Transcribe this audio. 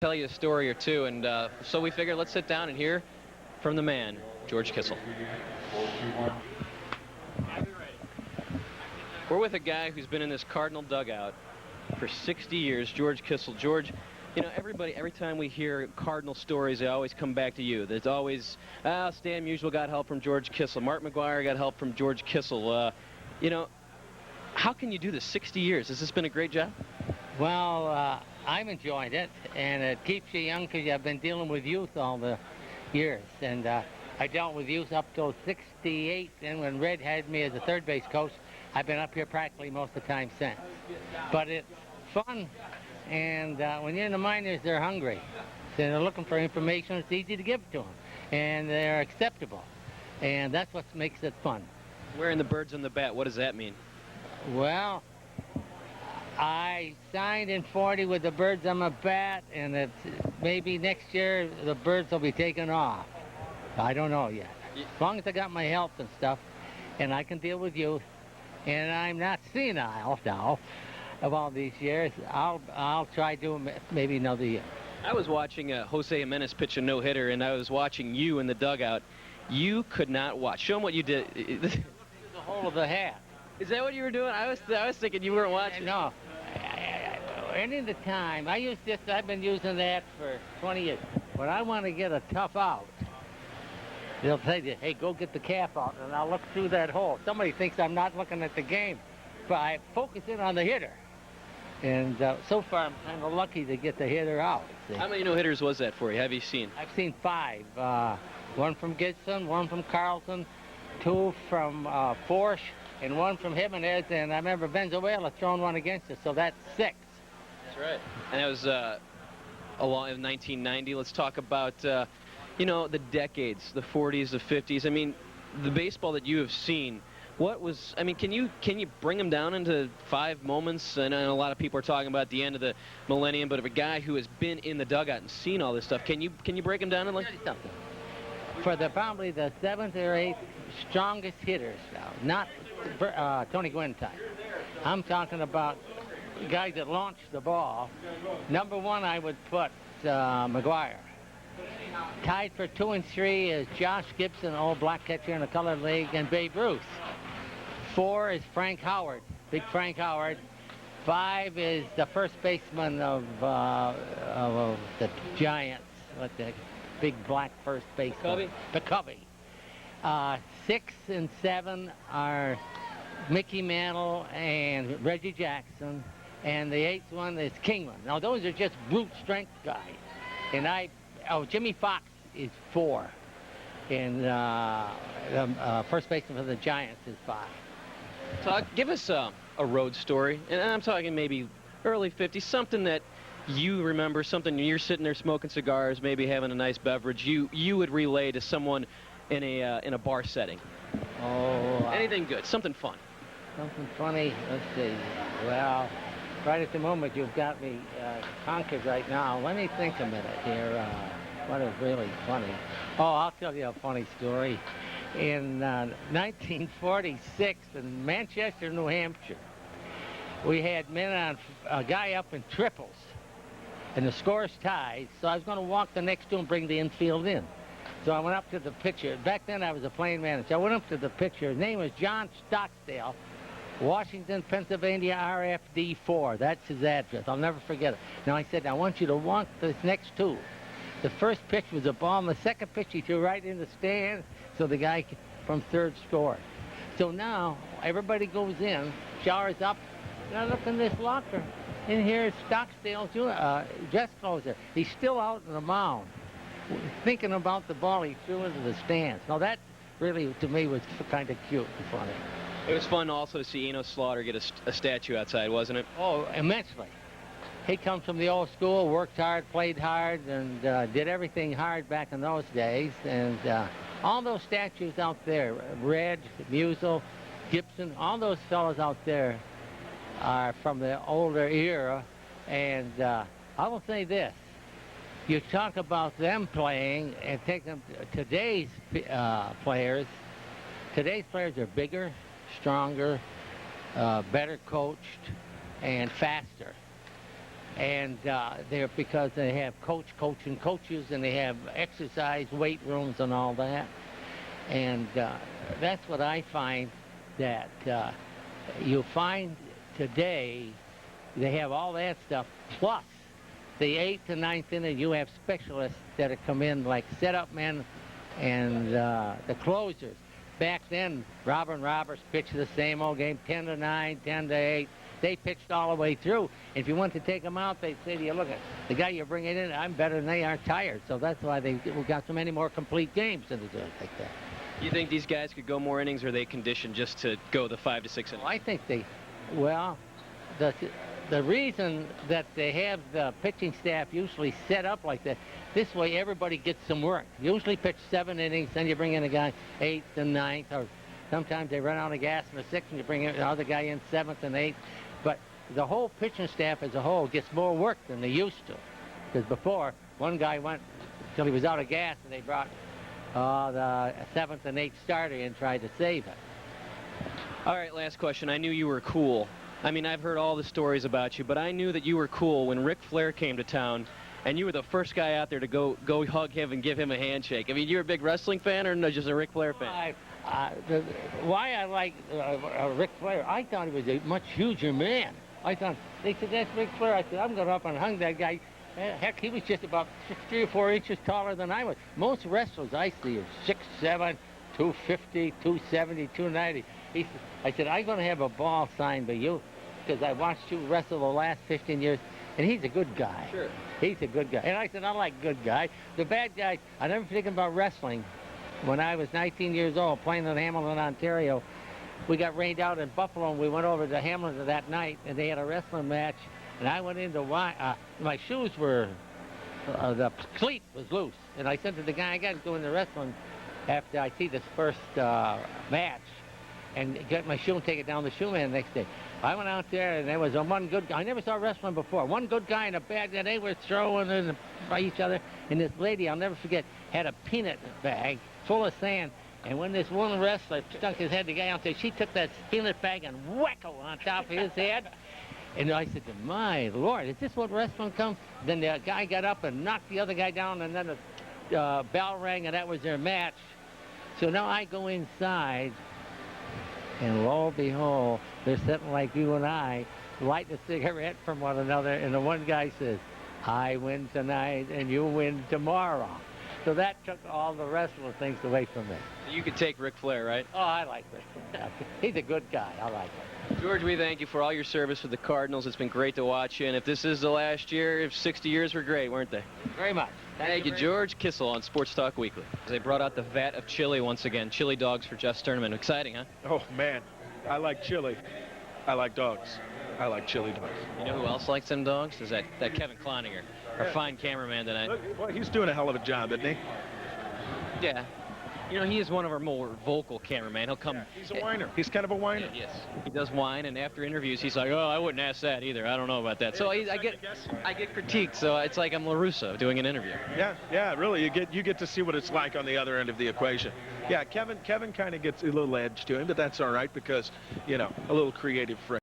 Tell you a story or two, and so we figured let's sit down and hear from the man, George Kissel. We're with a guy who's been in this Cardinal dugout for 60 years, George Kissel. George, you know, every time we hear Cardinal stories, they always come back to you. There's always, Stan Musial got help from George Kissel. Mark McGuire got help from George Kissel. You know, how can you do this 60 years? Has this been a great job? Well, I'm enjoying it, and it keeps you young because I've been dealing with youth all the years. And I dealt with youth up till 68, and when Red had me as a third base coach, I've been up here practically most of the time since. But it's fun, and when you're in the minors, they're hungry. So they're looking for information. It's easy to give it to them, and they're acceptable. And that's what makes it fun. Wearing the birds on the bat, what does that mean? Well, I signed in 40 with the birds on my bat, and it's maybe next year the birds will be taken off. I don't know yet. As long as I got my health and stuff, and I can deal with youth, and I'm not senile now of all these years, I'll try to maybe another year. I was watching Jose Jimenez pitch a no-hitter, and I was watching you in the dugout. You could not watch. Show them what you did. The whole of the hat. Is that what you were doing? I was thinking you weren't watching. No. Any of the time, I use this, I've been using that for 20 years. When I want to get a tough out, they'll tell you, hey, go get the cap out, and I'll look through that hole. Somebody thinks I'm not looking at the game, but I focus in on the hitter. And so far, I'm kind of lucky to get the hitter out. See? How many no-hitters was that for you? Have you seen? I've seen 5. One from Gibson, one from Carlson, 2 from Forsch, and 1 from Jimenez, and I remember Venezuela throwing one against us, so that's 6. That's right. And that was along in 1990. Let's talk about, you know, the decades, the 40s, the 50s. I mean, the baseball that you have seen, what was, I mean, can you bring them down into 5 moments? And a lot of people are talking about the end of the millennium, but of a guy who has been in the dugout and seen all this stuff, can you break them down in like something? For probably the 7th or 8th strongest hitters now, not Tony Gwynn type. I'm talking about guys that launch the ball. Number 1, I would put McGuire. Tied for 2 and 3 is Josh Gibson, old black catcher in the colored league, and Babe Ruth. 4 is Frank Howard, big Frank Howard. 5 is the first baseman of the Giants, what the big black first baseman. Covey. 6 and 7 are Mickey Mantle and Reggie Jackson, and the 8th one is Kingman. Now those are just brute strength guys, and Jimmy Fox is 4, and the first baseman for the Giants is 5. Give us a road story, and I'm talking maybe early 50s, something that you remember, something you're sitting there smoking cigars, maybe having a nice beverage, you would relay to someone in a bar setting. Anything good, something fun. Something funny, let's see. Well, right at the moment you've got me conquered right now. Let me think a minute here. What is really funny? Oh, I'll tell you a funny story. In 1946 in Manchester, New Hampshire, we had men on a guy up in triples, and the score's tied, so I was going to walk the next 2 and bring the infield in. So I went up to the pitcher. Back then I was a playing manager. I went up to the pitcher. His name was John Stockdale, Washington, Pennsylvania, RFD4. That's his address. I'll never forget it. Now I said, I want you to walk this next 2. The first pitch was a ball, and the second pitch he threw right in the stand, so the guy from third scored. So now everybody goes in, showers up, and I look in this locker. In here is Stockdale's dress closer. He's still out in the mound, thinking about the ball he threw into the stands. Now that really, to me, was kind of cute and funny. It was fun also to see Eno Slaughter get a statue outside, wasn't it? Oh, immensely. He comes from the old school, worked hard, played hard, and did everything hard back in those days. And all those statues out there, Red, Musial, Gibson, all those fellows out there are from the older era. And I will say this. You talk about them playing and take them today's players. Today's players are bigger, stronger, better coached, and faster. And they're because they have coaching coaches, and they have exercise, weight rooms, and all that. And that's what I find that you'll find today. They have all that stuff, plus the 8th to 9th inning, you have specialists that come in like setup men and the closers. Back then, Robin Roberts pitched the same old game, 10 to 9, 10 to 8. They pitched all the way through. If you want to take them out, they'd say to you, look, the guy you're bringing in, I'm better than they are tired. So that's why we got so many more complete games than they do like that. You think these guys could go more innings, or are they conditioned just to go the 5 to 6 innings? Well, I think the reason that they have the pitching staff usually set up like that, this way everybody gets some work. Usually pitch 7 innings, then you bring in a guy 8th and 9th, or sometimes they run out of gas in the 6th and you bring in another guy in 7th and 8th. But the whole pitching staff as a whole gets more work than they used to. Because before, one guy went till he was out of gas and they brought the 7th and 8th starter in and tried to save it. All right, last question. I knew you were cool. I mean, I've heard all the stories about you, but I knew that you were cool when Ric Flair came to town, and you were the first guy out there to go hug him and give him a handshake. I mean, you're a big wrestling fan, or no, just a Ric Flair fan? Why I like Ric Flair, I thought he was a much huger man. I thought, they said, that's Ric Flair. I said, I'm going up and hung that guy. Heck, he was just about 3 or 4 inches taller than I was. Most wrestlers I see are 6'7", 250, 270, 290. I said, I'm going to have a ball signed by you, because I watched you wrestle the last 15 years, and he's a good guy. Sure. He's a good guy. And I said, I like good guys. The bad guys, I never forget about wrestling. When I was 19 years old, playing in Hamilton, Ontario, we got rained out in Buffalo, and we went over to Hamilton that night, and they had a wrestling match, and I went into my shoes were, the cleat was loose, and I said to the guy, I got to go into wrestling after I see this first match, and get my shoe and take it down to the shoe man the next day. I went out there, and there was one good guy. I never saw wrestling before. One good guy and a bad guy. They were throwing in by each other. And this lady, I'll never forget, had a peanut bag full of sand. And when this one wrestler stuck his head, the guy out there, she took that peanut bag and whack-o on top of his head. And I said, my Lord, is this what wrestling comes? Then the guy got up and knocked the other guy down, and then the bell rang, and that was their match. So now I go inside, and lo and behold, they're sitting like you and I, lighting a cigarette from one another, and the one guy says, I win tonight, and you win tomorrow. So that took all the wrestling things away from me. You could take Ric Flair, right? Oh, I like Ric Flair. He's a good guy. I like him. George, we thank you for all your service for the Cardinals. It's been great to watch you, and if this is the last year, if 60 years were great, weren't they? Very much. Thank you, George Kissel on Sports Talk Weekly. They brought out the vat of chili once again. Chili dogs for Jeff Sternman. Exciting, huh? Oh, man. I like chili. I like dogs. I like chili dogs. You know who else likes them dogs? Is that Kevin Cloninger, our fine cameraman tonight. Look, well, he's doing a hell of a job, isn't he? Yeah. You know, he is one of our more vocal cameramen. He'll come. Yeah, he's a whiner. He's kind of a whiner. Yes. He does whine, and after interviews, he's like, oh, I wouldn't ask that either. I don't know about that. So I get critiqued, so it's like I'm LaRusso doing an interview. Yeah, really. You get to see what it's like on the other end of the equation. Yeah, Kevin kind of gets a little edge to him, but that's all right because, you know, a little creative friction.